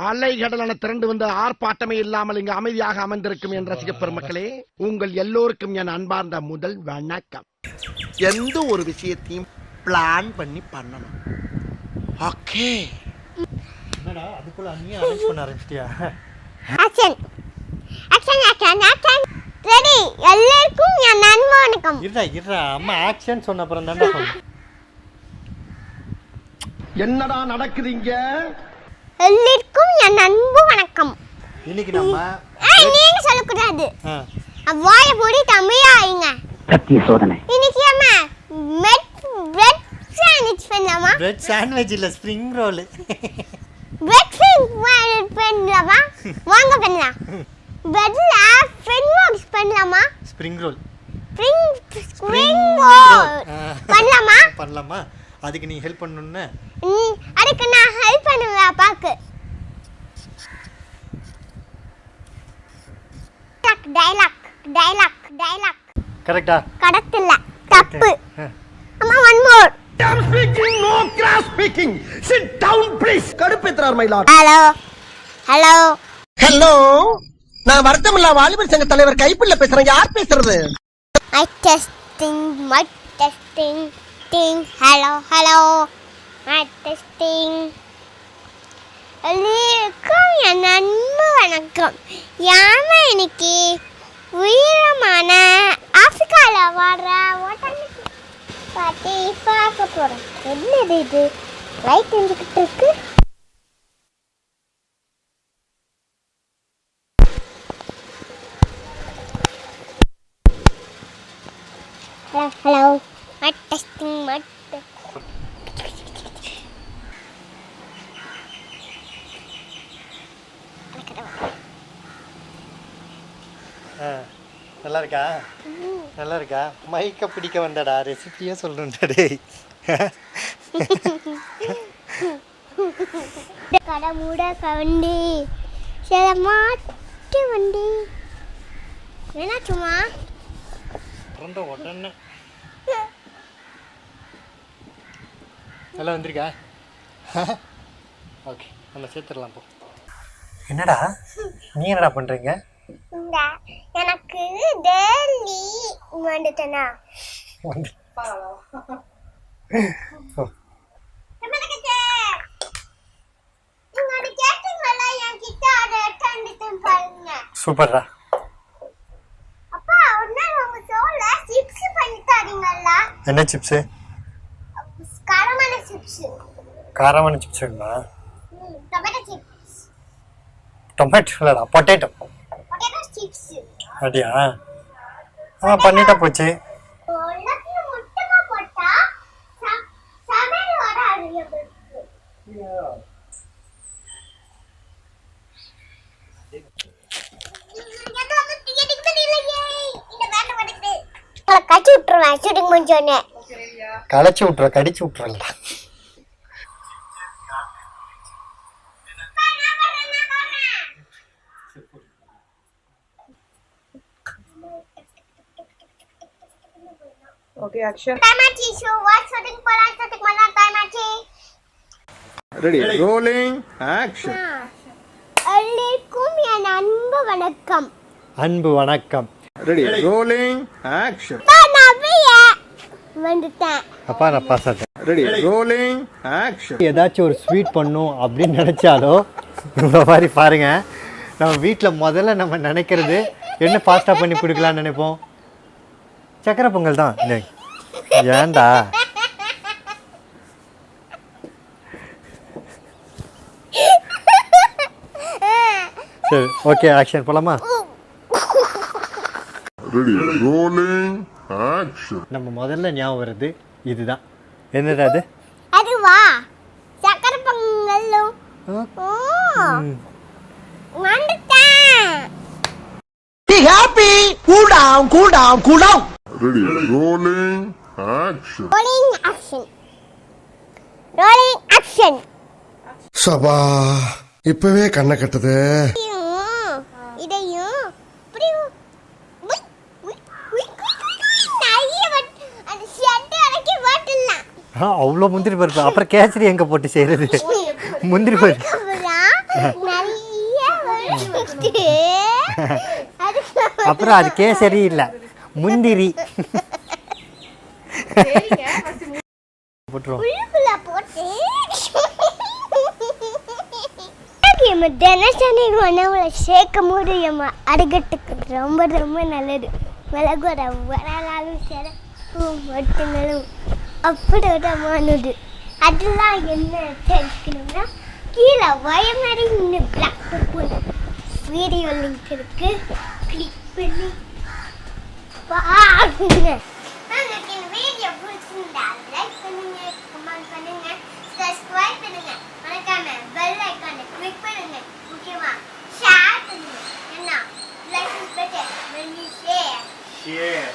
அலைகடலான திரண்டு வந்து ஆர்ப்பாட்டமே இல்லாமல் இங்கு அமைதியாக அமர்ந்திருக்கும் என் ரசிக பெருமக்களே, உங்கள் எல்லோருக்கும் என் அன்பார்ந்த முதல் வணக்கம். எந்த ஒரு விஷயத்தையும் பிளான் பண்ணி பண்ணணும். ஓகே. என்னடா அதுக்குள்ள நீ அரேஞ்ச் பண்ண ஆரம்பிச்சிட்டியா? Action action action action. Ready. எல்லாருக்கும் என் அன்பு வணக்கம். இருடா அம்மா ஆக்ஷன் சொன்ன அப்புறம் தான்டா சொன்னேன். என்னடா நடக்குதுங்க? எல்லாருக்கும் என் அன்பு வணக்கம். இன்னைக்கு நம்ம நீங்க சொல்ல கூடாது. வாய மூடி தமிழாயிங்க. சத்திய சோதனை. இன்னைக்கு அம்மா பிரெட் சாண்ட்விச் பண்ணலாமா? பிரெட் சாண்ட்விச் இல்ல ஸ்ப்ரிங் ரோல். பிரெட் பண்ணலாமா? வாங்க பண்ணலாம். பிரெட்ல ஃப்ரெண்ட் பண்ணலாமா? Spring roll. ஸ்ப்ரிங் ரோல் பண்ணலாமா? அதுக்கு நீ ஹெல்ப் பண்ணனும்னு. அதுக்கு நான் ஹெல்ப் பண்ணுவேன் அப்பாக்கு. டயலாக் கரெக்ட்டா? கரெக்ட் இல்ல, தப்பு. அம்மா one more. I am speaking, no cross speaking. Sit down please. கடுப்பேத்துறார் my lord. Hello நான் வருத்தமில்ல வாலிபர் சங்க தலைவர் கைப்புள்ள பேசுறேன். யார் பேசுறது? my testing hello my testing. எல்லாருக்கும் என் அன்பு வணக்கம். யாம இன்னைக்கு உயரமான ஆப்பிரிக்காவில் வர ஓட்டலுக்கு பார்த்து பார்க்க போகிறோம். என்னது இது? லைட் எரிஞ்சுக்கிட்டு இருக்கு. ஹலோ டெஸ்டிங் நல்லா இருக்கா? மைக்க பிடிக்க வந்தடா, ரெசிபியே சொல்றேன்டா டேய். கடை மூட கவண்டி சில மாட்டு வண்டி என்னாச்சுமா? உடனே நல்லா வந்திருக்கா? ஓகே, நம்ம சேர்த்துடலாம் போ. என்னடா நீ என்னடா பண்றீங்க? எனக்கு டெல்லி வந்துட்டேனா சூப்பர்டா. அப்பா ஒரு நாள் உங்க சோல சிப்ஸ் பண்ணி தரீங்களா? என்ன சிப்ஸ்? காரமான சிப்ஸ். காரமான சிப்ஸ் வேணுமா? Tomato chips. டொமேட்டோ இல்லடா, பொட்டேட்டோ சிப்ஸ். அப்படியா? பண்ணிட்டா போச்சு. எல்லாத்தையும் முட்டமா போட்டா சமையல் வராது. கடிச்சு விட்டுருவேன் ஷூட்டிங் முடிஞ்சோடனே. களைச்சு விட்டுருவேன், கடிச்சு விட்டுருவேன்டா. Okay, action. Time at show what shooting pola shooting mala time at. Ready, rolling, action. எல்லாருக்கும் என் அன்பு வணக்கம். அன்பு வணக்கம். Ready, rolling, action. வந்துட்டேன். அப்பா நான் பாஸ் ஆட்டேன். Ready, rolling, action. ஏதாச்சும் ஒரு ஸ்வீட் பண்ணும் அப்படின்னு நினைச்சாலோ இந்த மாதிரி பாருங்க, நம்ம வீட்டில் முதல்ல நம்ம நினைக்கிறது என்ன ஃபாஸ்ட்டாக பண்ணி கொடுக்கலான்னு நினைப்போம். சக்கரை பொங்கல் தான். ஏன்டா சரி ஓகே, ஆக்ஷன் போலாமா? Ready, rolling, action. நம்ம முதல்ல ஞாபகம் வருது இதுதான். என்னடா அது? அதுவா சக்கரை பொங்கலும். வந்துட்டேன். Be happy. Cool down, cool down, cool down. Ready, rolling, action. Rolling action. சபா இப்பவே கண்ணை கட்டுது. இதையும் அவ்வளோ முந்திரி பருப்பு. அப்புறம் கேசரி எங்கே போட்டு செய்கிறது? முந்திரி பருப்பு அப்புறம் அது கேசரி இல்லை, முந்திரி போட்டுருவோம். தினசரி உணவுல சேர்க்கும் போது அருகட்டுக்கு ரொம்ப ரொம்ப நல்லது. மிளகோட வரலாறும் சரி மட்டுங்களும் அப்படிமானது. அதெல்லாம் என்ன தெரிஞ்சுக்கணும்னா கீழே வயமாரி இன்னும் பிளாக் வீடியோ லிங்க் இருக்கு, கிளிக் பண்ணி பாருங்க. உங்களுக்கு இந்த வீடியோ பிடிச்சிருந்தா லைக் பண்ணுங்க, கமெண்ட் பண்ணுங்க, சப்ஸ்கிரைப் பண்ணுங்க, மறக்காம பெல் ஐகானை கிளிக் பண்ணுங்க. முக்கியமா ஷேர் பண்ணுங்க. என்ன like is better when you share.